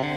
Salut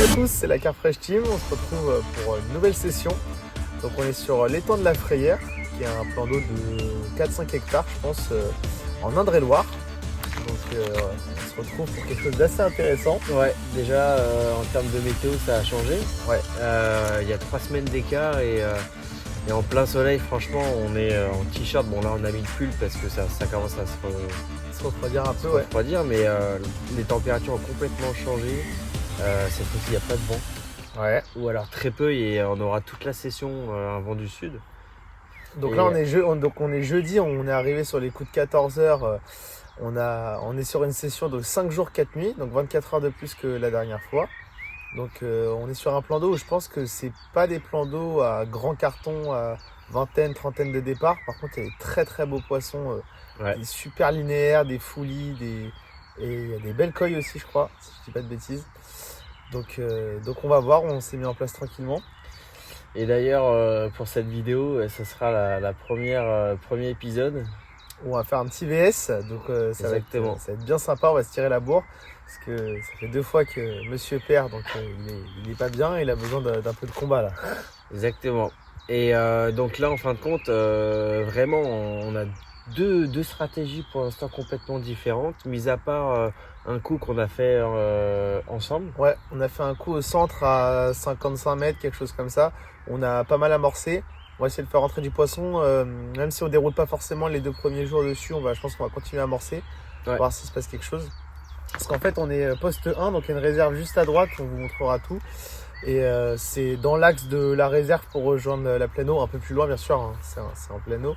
à tous, c'est la Carfresh Team, on se retrouve pour une nouvelle session. Donc on est sur l'étang de la Frayère, qui est un plan d'eau de 4-5 hectares je pense, en Indre-et-Loire. Donc on se retrouve pour quelque chose d'assez intéressant. Ouais, déjà en termes de météo ça a changé. Ouais. Il y a 3 semaines d'écart et en plein soleil, franchement on est en t-shirt. Bon là on a mis le pull parce que ça commence à Se refroidir un peu, ouais. refroidir, mais les températures ont complètement changé. Cette fois-ci il n'y a pas de vent. Ouais. Ou alors très peu et on aura toute la session un vent du sud. Donc Et là on est jeudi, on est arrivé sur les coups de 14 h. On est sur une session de 5 jours 4 nuits, donc 24 heures de plus que la dernière fois. Donc on est sur un plan d'eau où je pense que c'est pas des plans d'eau à grand carton, à vingtaine, trentaine de départs. Par contre il y a des très très beaux poissons, ouais. des super linéaires, des foulis, et il y a des belles coilles aussi je crois, si je dis pas de bêtises. Donc on va voir, on s'est mis en place tranquillement. Et d'ailleurs pour cette vidéo, ça sera la premier épisode. On va faire un petit VS, donc ça va être bien sympa, on va se tirer la bourre. Parce que ça fait 2 fois que monsieur perd, donc il est pas bien, il a besoin d'un peu de combat là. Exactement. Et donc là en fin de compte, vraiment on a deux stratégies pour l'instant complètement différentes, mis à part un coup qu'on a fait ensemble. Ouais, on a fait un coup au centre à 55 mètres, quelque chose comme ça. On a pas mal amorcé. On va essayer de faire rentrer du poisson, même si on déroule pas forcément les 2 premiers jours dessus, je pense qu'on va continuer à amorcer, Ouais. voir s'il se passe quelque chose. Parce qu'en fait on est poste 1, donc il y a une réserve juste à droite, on vous montrera tout. Et c'est dans l'axe de la réserve pour rejoindre la pleine eau, un peu plus loin bien sûr, hein, c'est en pleine eau.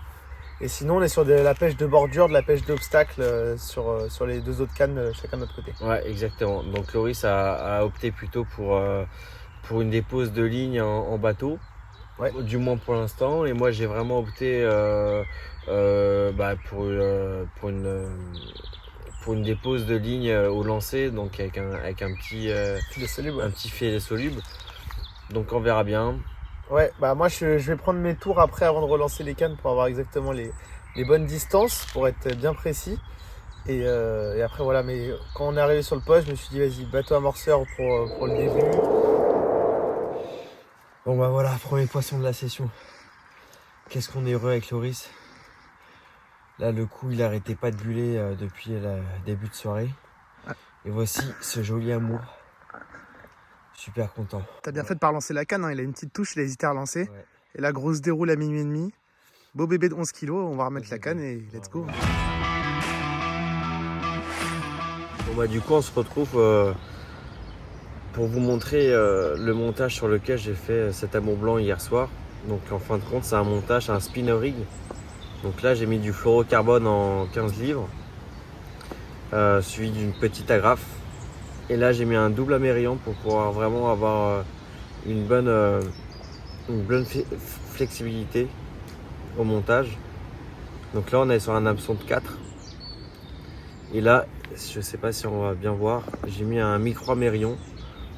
Et sinon on est sur de la pêche de bordure, de la pêche d'obstacle sur les 2 autres cannes, chacun de notre côté. Ouais, exactement. Donc Loris a opté plutôt pour une dépose de ligne en bateau. Ouais. Du moins pour l'instant. Et moi j'ai vraiment opté pour une dépose de ligne au lancer, donc avec un petit Filet soluble, ouais. un petit filet soluble. Donc on verra bien. Ouais, bah moi je vais prendre mes tours après avant de relancer les cannes pour avoir exactement les bonnes distances, pour être bien précis. Et après voilà, mais quand on est arrivé sur le poste, je me suis dit vas-y, bateau amorceur pour le début. Bon bah voilà, premier poisson de la session. Qu'est-ce qu'on est heureux avec Loris. Là le coup il arrêtait pas de buller depuis le début de soirée. Ouais. Et voici ce joli amour. Super content. T'as bien fait de pas relancer la canne, hein. Il a une petite touche, il a hésité à relancer. Ouais. Et la grosse déroule à minuit et demi. Beau bébé de 11 kg, on va remettre la canne et let's go. Bon bah du coup on se retrouve pour vous montrer le montage sur lequel j'ai fait cet amour blanc hier soir. Donc en fin de compte c'est un montage, un spinner rig. Donc là j'ai mis du fluorocarbone en 15 livres, suivi d'une petite agrafe. Et là j'ai mis un double amérillon pour pouvoir vraiment avoir une bonne flexibilité au montage. Donc là on est sur un hameçon de 4. Et là, je sais pas si on va bien voir, j'ai mis un micro amérillon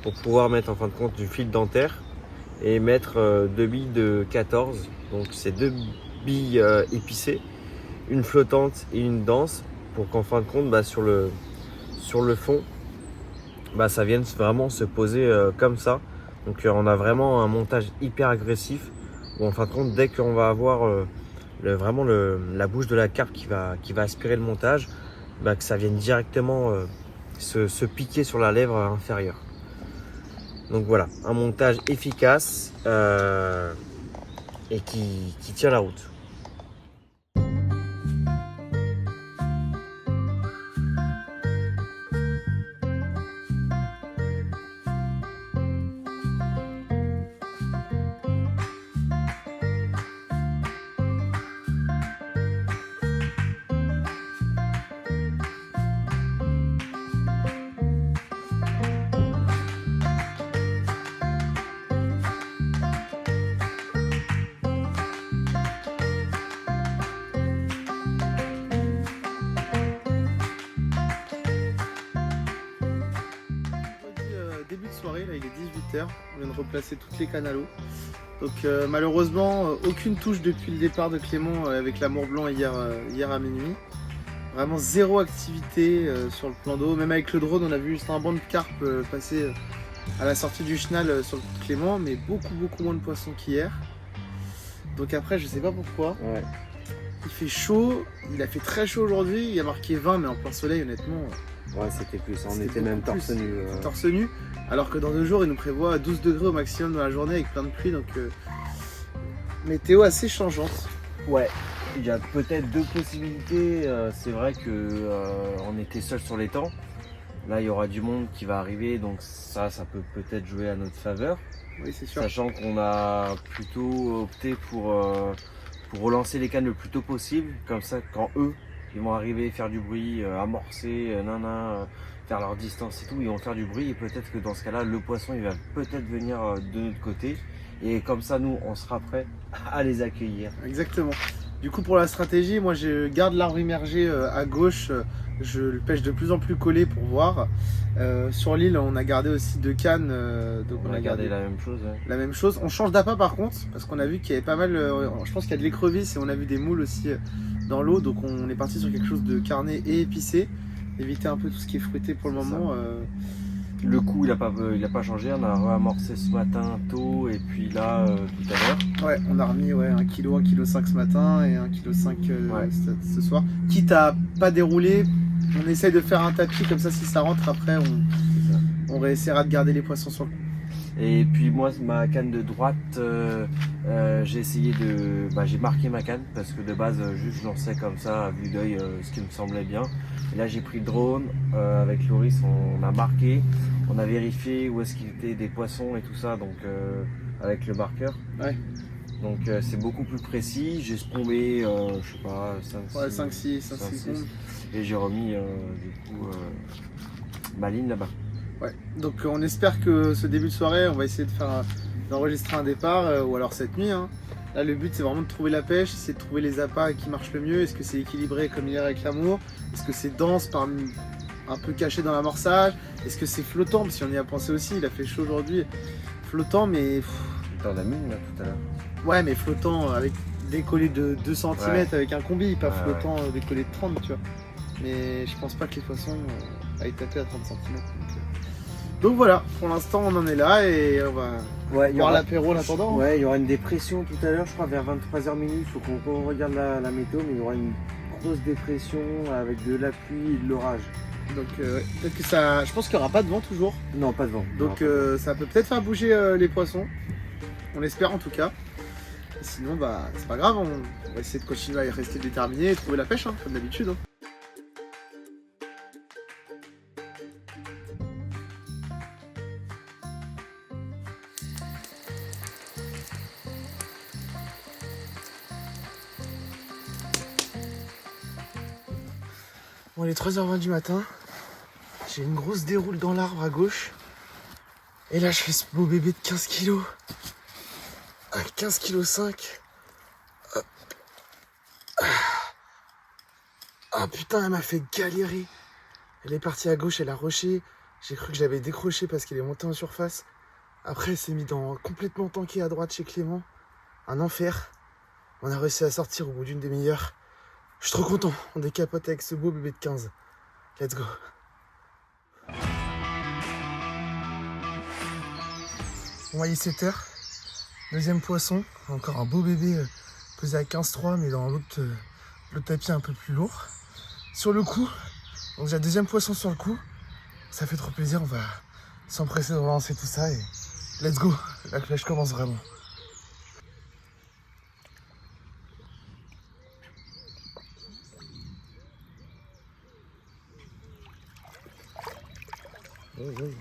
pour pouvoir mettre en fin de compte du fil dentaire et mettre 2 billes de 14. Donc c'est 2 billes épicées, une flottante et une dense, pour qu'en fin de compte sur le fond bah, ça vienne vraiment se poser comme ça. Donc on a vraiment un montage hyper agressif où en fin de compte, dès qu'on va avoir vraiment la bouche de la carpe qui va aspirer le montage, bah, que ça vienne directement se piquer sur la lèvre inférieure. Donc voilà, un montage efficace et qui tient la route. Début de soirée, là il est 18h, on vient de replacer toutes les cannes à l'eau. Donc malheureusement aucune touche depuis le départ de Clément avec l'amour blanc hier à minuit. Vraiment zéro activité sur le plan d'eau. Même avec le drone on a vu juste un banc de carpe passer à la sortie du chenal sur le Clément, mais beaucoup moins de poissons qu'hier. Donc après je sais pas pourquoi. Ouais. Il fait chaud, il a fait très chaud aujourd'hui, il a marqué 20 mais en plein soleil honnêtement. Ouais, c'était plus, on C'était était même beaucoup torse plus. nu. Torse nu, alors que dans 2 jours, il nous prévoit 12 degrés au maximum dans la journée avec plein de pluie, donc météo assez changeante. Ouais, il y a peut-être 2 possibilités. C'est vrai que on était seul sur les temps. Là, il y aura du monde qui va arriver, donc ça peut peut-être jouer à notre faveur. Oui, c'est sûr. Sachant qu'on a plutôt opté pour relancer les cannes le plus tôt possible. Comme ça, quand eux, ils vont arriver, faire du bruit, amorcer, faire leur distance et tout, ils vont faire du bruit. Et peut-être que dans ce cas-là, le poisson, il va peut-être venir de notre côté. Et comme ça, nous, on sera prêts à les accueillir. Exactement. Du coup, pour la stratégie, moi, je garde l'arbre immergé à gauche. Je le pêche de plus en plus collé pour voir. Sur l'île, on a gardé aussi 2 cannes. Donc On a gardé la même chose. Ouais. La même chose. On change d'appât par contre, parce qu'on a vu qu'il y avait pas mal. Je pense qu'il y a de l'écrevisse et on a vu des moules aussi dans l'eau. Donc on est parti sur quelque chose de carné et épicé. Éviter un peu tout ce qui est fruité pour le moment. Le coup, il a pas changé. On a réamorcé ce matin tôt et puis là, tout à l'heure. Ouais, on a remis 1 kg, 1,5 kg ce matin et 1,5 kg ce soir. Quitte à pas dérouler, on essaye de faire un tapis comme ça, si ça rentre après, on réessayera de garder les poissons sur le coup. Et puis moi, ma canne de droite, j'ai essayé j'ai marqué ma canne parce que de base, juste je lançais comme ça à vue d'œil ce qui me semblait bien. Et là, j'ai pris le drone avec Loris, on a marqué, on a vérifié où est-ce qu'il était des poissons et tout ça, donc avec le marqueur. Ouais. Donc c'est beaucoup plus précis. J'ai spombé, je sais pas, 5-6 secondes. Et j'ai remis ma ligne là-bas. Ouais, donc on espère que ce début de soirée, on va essayer d'enregistrer un départ ou alors cette nuit. Hein. Là, le but c'est vraiment de trouver la pêche, essayer de trouver les appâts qui marchent le mieux. Est-ce que c'est équilibré comme hier avec l'amour? Est-ce que c'est dense, un peu caché dans l'amorçage? Est-ce que c'est flottant? Parce qu'on y a pensé aussi, il a fait chaud aujourd'hui. Flottant, mais. T'en as mis là tout à l'heure. Ouais, mais flottant avec décollé de 2 cm avec un combi, pas flottant décollé de 30, tu vois. Mais je pense pas que les poissons aillent taper à 30 cm. Donc voilà, pour l'instant on en est là et on va voir l'apéro en attendant. Ouais, il y aura une dépression tout à l'heure, je crois vers 23h minuit. Il faut qu'on regarde la météo, mais il y aura une grosse dépression avec de la pluie et de l'orage. Donc peut-être que ça. Je pense qu'il n'y aura pas de vent toujours. Non, pas de vent. Donc ça peut peut-être faire bouger les poissons. On l'espère en tout cas. Et sinon, bah c'est pas grave, on va essayer de continuer à y rester déterminé et trouver la pêche, hein, comme d'habitude. Hein. Bon, il est 3h20 du matin. J'ai une grosse déroule dans l'arbre à gauche. Et là, je fais ce beau bébé de 15 kg. À 15,5 kg. Ah putain, elle m'a fait galérer. Elle est partie à gauche, elle a rushé. J'ai cru que je l'avais décroché parce qu'elle est montée en surface. Après, elle s'est mise complètement tankée à droite chez Clément. Un enfer. On a réussi à sortir au bout d'une demi-heure. Je suis trop content. On décapote avec ce beau bébé de 15. Let's go. Bon, il est 7h. Deuxième poisson. Encore un beau bébé pesé à 15,3 mais dans l'autre tapis un peu plus lourd. Sur le coup. Donc j'ai un deuxième poisson sur le coup. Ça fait trop plaisir. On va s'empresser de relancer tout ça et let's go. La pêche commence vraiment. Oui, oui.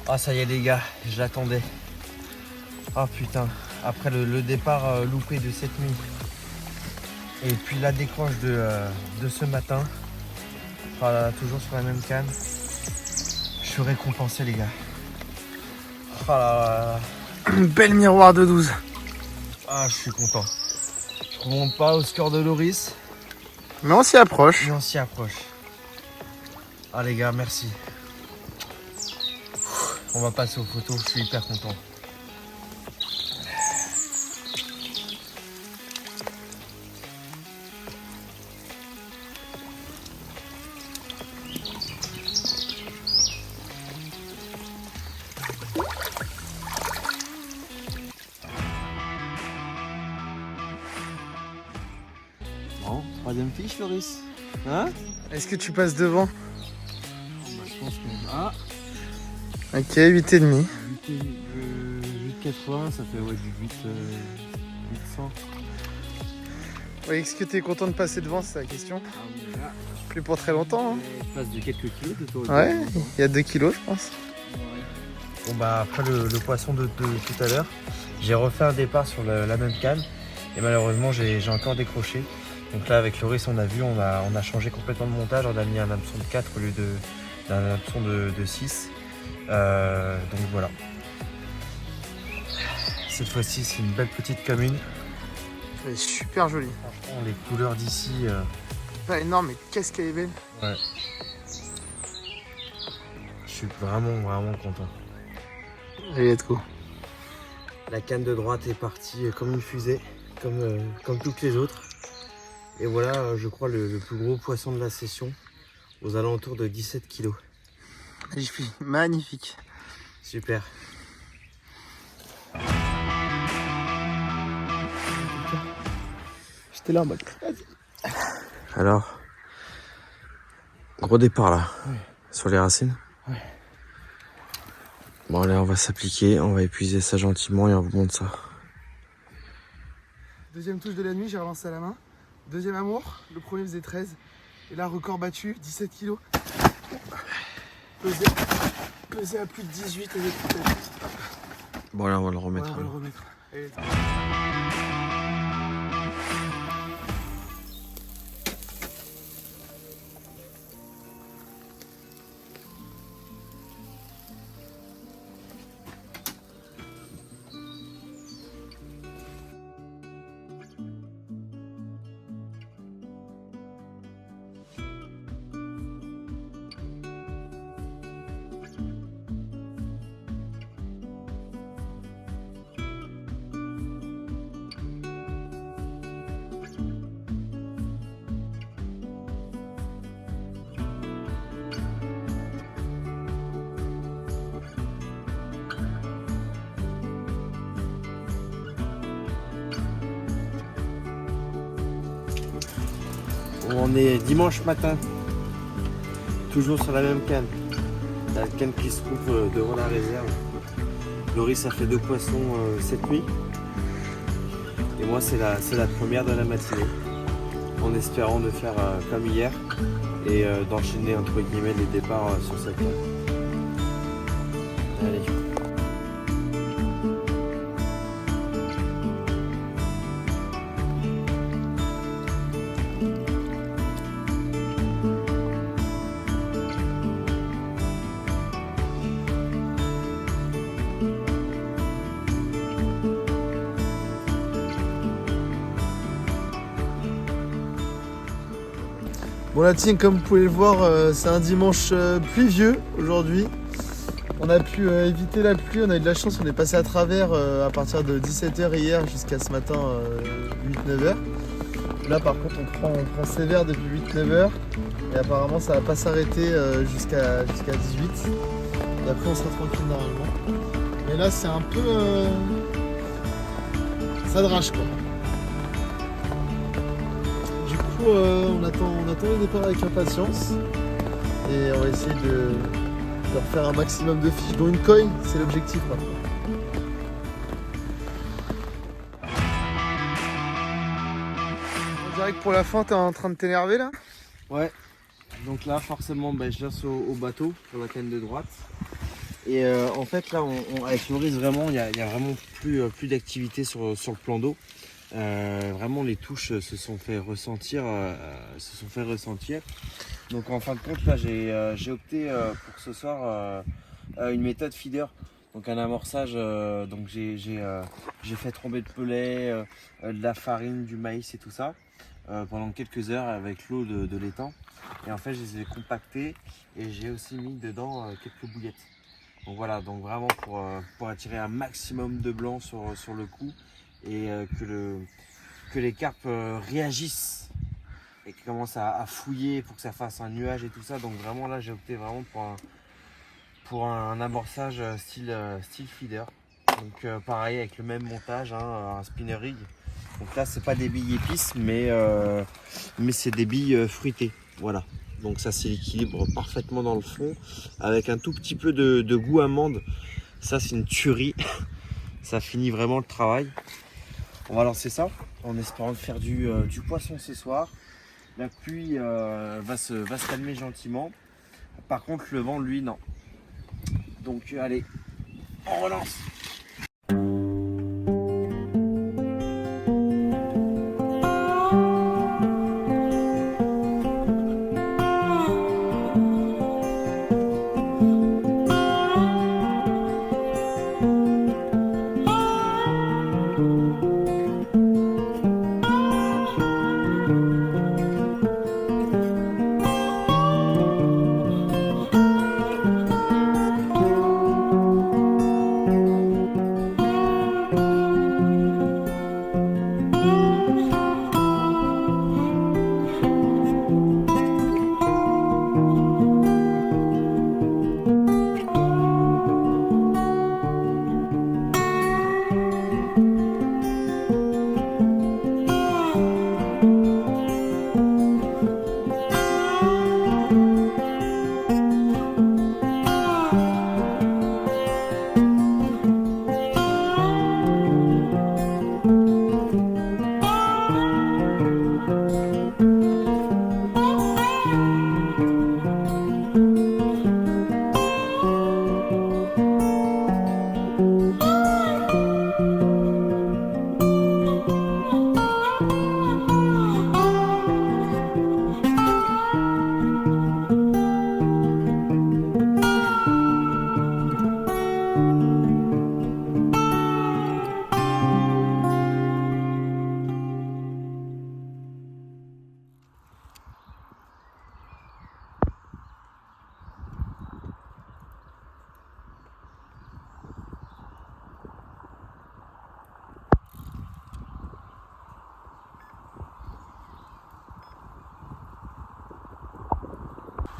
Ah ça y est les gars, je l'attendais. Ah putain, après le départ loupé de cette nuit et puis la décroche de ce matin, toujours sur la même canne, je suis récompensé les gars. Oh là là. Une belle miroir de 12. Ah je suis content. Je remonte pas au score de Loris, Mais on s'y approche. mais on s'y approche. Ah les gars, merci. On va passer aux photos, je suis hyper content. Bon, troisième fiche Loris. Hein? Est-ce que tu passes devant? Je pense que... Ah, Ok, 8,5. 8,80, ça fait ouais, du 800. Oui, est-ce que tu es content de passer devant, c'est la question? Ah oui, là, Plus pour très longtemps. Hein. je passe de quelques kilos de toi. Ouais, il y a 2 kilos, je pense. Bon bah après le poisson de tout à l'heure, j'ai refait un départ sur la même canne et malheureusement j'ai encore décroché. Donc là avec Loris on a vu, on a changé complètement de montage, on a mis un hameçon de 4 au lieu d'un hameçon de 6. Donc voilà. Cette fois-ci c'est une belle petite commune. Elle est super jolie. Franchement les couleurs d'ici... Pas énorme, mais qu'est-ce qu'elle est belle. Ouais. Je suis vraiment content. Allez, let's go. La canne de droite est partie comme une fusée, comme toutes les autres. Et voilà, je crois, le plus gros poisson de la session, aux alentours de 17 kg. Magnifique, magnifique. Super. J'étais là en mode. Alors, gros départ là, ouais. Sur les racines. Ouais. Bon allez, on va s'appliquer, on va épuiser ça gentiment et on vous montre ça. Deuxième touche de la nuit, j'ai relancé à la main. Deuxième amour, le premier faisait 13. Et là, record battu, 17 kilos. Pesé à plus de 18 avec tout. Bon là, on va le remettre. Ouais, on va le remettre. Allez, On est dimanche matin, toujours sur la même canne. La canne qui se trouve devant la réserve. Loris a fait 2 poissons cette nuit. Et moi c'est la première de la matinée. On en espérant de faire comme hier et d'enchaîner entre guillemets les départs sur cette plage. Allez. Bon la team, comme vous pouvez le voir, c'est un dimanche pluvieux aujourd'hui. On a pu éviter la pluie, on a eu de la chance, on est passé à travers à partir de 17h hier jusqu'à ce matin 8-9h. Là par contre on prend sévère depuis 8-9h et apparemment ça va pas s'arrêter jusqu'à 18. Et après on sera tranquille normalement. Mais là c'est un peu... ça drache quoi. On attend le départ avec impatience et on va essayer de refaire un maximum de fiches, dont une coin, c'est l'objectif maintenant. On dirait que pour la fin t'es en train de t'énerver là? Ouais, donc là forcément je lance au bateau pour la canne de droite. Et en fait là avec le risque vraiment il y a vraiment plus d'activité sur le plan d'eau. Vraiment les touches se sont fait ressentir. Donc en fin de compte là j'ai opté pour ce soir une méthode feeder, donc un amorçage. Donc j'ai fait tremper de pellet, de la farine, du maïs et tout ça pendant quelques heures avec l'eau de l'étang. Et en fait je les ai compactés et j'ai aussi mis dedans quelques bouillettes. Donc voilà, donc vraiment pour attirer un maximum de blanc sur le coup. Et que les carpes réagissent et qu'ils commencent à fouiller pour que ça fasse un nuage et tout ça. Donc vraiment là j'ai opté vraiment pour un amorçage style feeder. Donc pareil avec le même montage, un spinner rig. Donc là c'est pas des billes épices mais c'est des billes fruitées. Voilà. Donc ça s'équilibre parfaitement dans le fond avec un tout petit peu de goût amande. Ça c'est une tuerie. Ça finit vraiment le travail. On va lancer ça en espérant de faire du poisson ce soir. La pluie va se calmer gentiment. Par contre le vent lui non. Donc allez, on relance.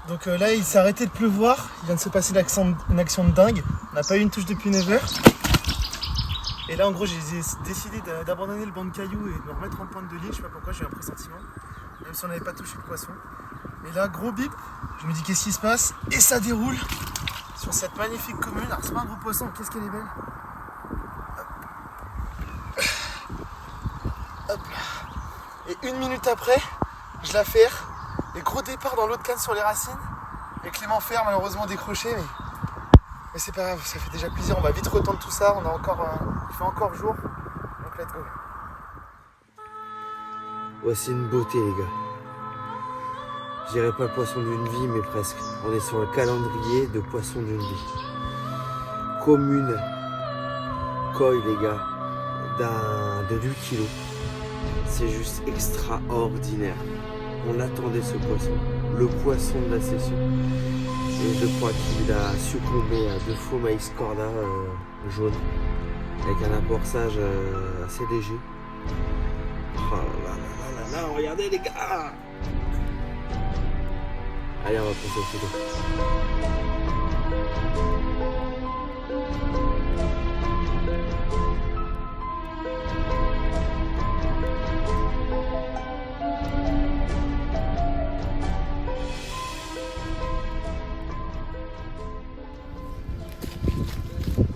Donc là il s'est arrêté de pleuvoir, il vient de se passer une action de dingue, on n'a pas eu une touche depuis 9h. Et là en gros j'ai décidé d'abandonner le banc de cailloux et de me remettre en pointe de l'île, je sais pas pourquoi, j'ai un pressentiment, même si on n'avait pas touché le poisson. Et là gros bip, je me dis qu'est-ce qui se passe, et ça déroule sur cette magnifique commune. Alors c'est pas un gros poisson, qu'est-ce qu'elle est belle. Hop. Hop. Et une minute après, je la ferre. Et gros départ dans l'autre canne sur les racines. Et Clément Fer malheureusement décroché, mais c'est pas grave, ça fait déjà plaisir. On va vite retendre tout ça. On a encore, il fait encore jour. Donc let's go. Voici une beauté, les gars. Je dirais pas le poisson d'une vie, mais presque. On est sur le calendrier de poisson d'une vie. Commune coille, les gars, de 8 kilos. C'est juste extraordinaire. On attendait ce poisson, le poisson de la session. Et je crois qu'il a succombé à de faux maïs corda jaune, avec un apporçage assez léger. Oh là là là là là, regardez les gars! Allez, on va passer au photo.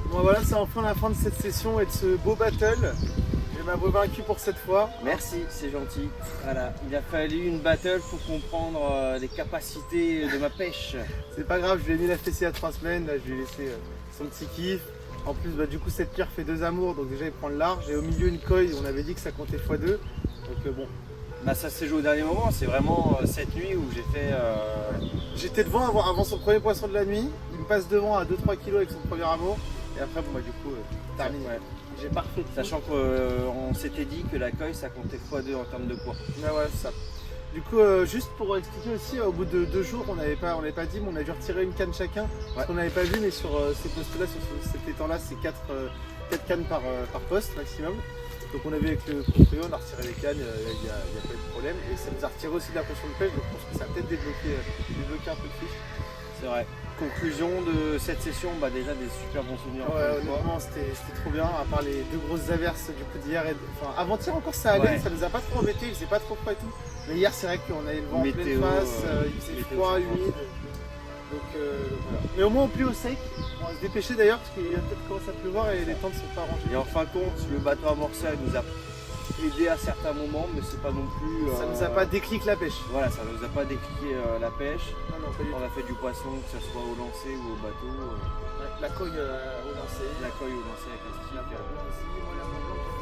Bon voilà, c'est enfin la fin de cette session et de ce beau battle. Je m'avoue vaincu pour cette fois. Merci, c'est gentil. Voilà, il a fallu une battle pour comprendre les capacités de ma pêche. C'est pas grave, je lui ai mis la fessée il y a 3 semaines, là je lui ai laissé son petit kiff. En plus du coup cette pierre fait 2 amours, donc déjà il prend le large. Et au milieu une coille, on avait dit que ça comptait x2. Donc bon. Bah, ça s'est joué au dernier moment, c'est vraiment cette nuit où j'ai fait... J'étais devant avant son premier poisson de la nuit, il me passe devant à 2-3 kilos avec son premier amour. Et après bon du coup, terminé. Ouais. J'ai parfait. Sachant qu'on s'était dit que la coille ça comptait x2 en termes de poids. Ah ouais, c'est ça. Du coup, juste pour expliquer aussi, au bout de 2 jours, on n'avait pas dit, mais on a dû retirer une canne chacun. Parce qu'on n'avait pas vu, mais sur ces postes-là, sur cet étang-là, c'est 4 cannes par poste maximum. Donc on a vu avec le proprio, on a retiré les cannes, il n'y a pas eu de problème. Et ça nous a retiré aussi de la pression de pêche, donc je pense que ça a peut-être débloqué un peu de fiche. C'est vrai. Conclusion de cette session, bah déjà des super bons souvenirs. Ouais, honnêtement, c'était trop bien, à part les 2 grosses averses du coup d'hier. Enfin, avant-hier encore ça allait, ça nous a pas trop embêté, il faisait pas trop froid et tout. Mais hier, c'est vrai qu'on avait le vent en pleine face, il faisait froid, humide. Donc voilà. Mais au moins on plie au sec. On va se dépêcher d'ailleurs parce qu'il va peut-être commencer à pleuvoir et les temps ne sont pas rangés. Et en fin de compte, le bateau amorceur il nous a aidé à certains moments, mais c'est pas non plus. Ça nous a pas décliqué la pêche. Voilà, ça nous a pas décliqué la pêche. Non, pas du tout. On a fait du poisson, que ce soit au lancer ou au bateau. Ouais, la coille au lancer. La coille au lancer avec la stick. Moi, la Mont Blanc,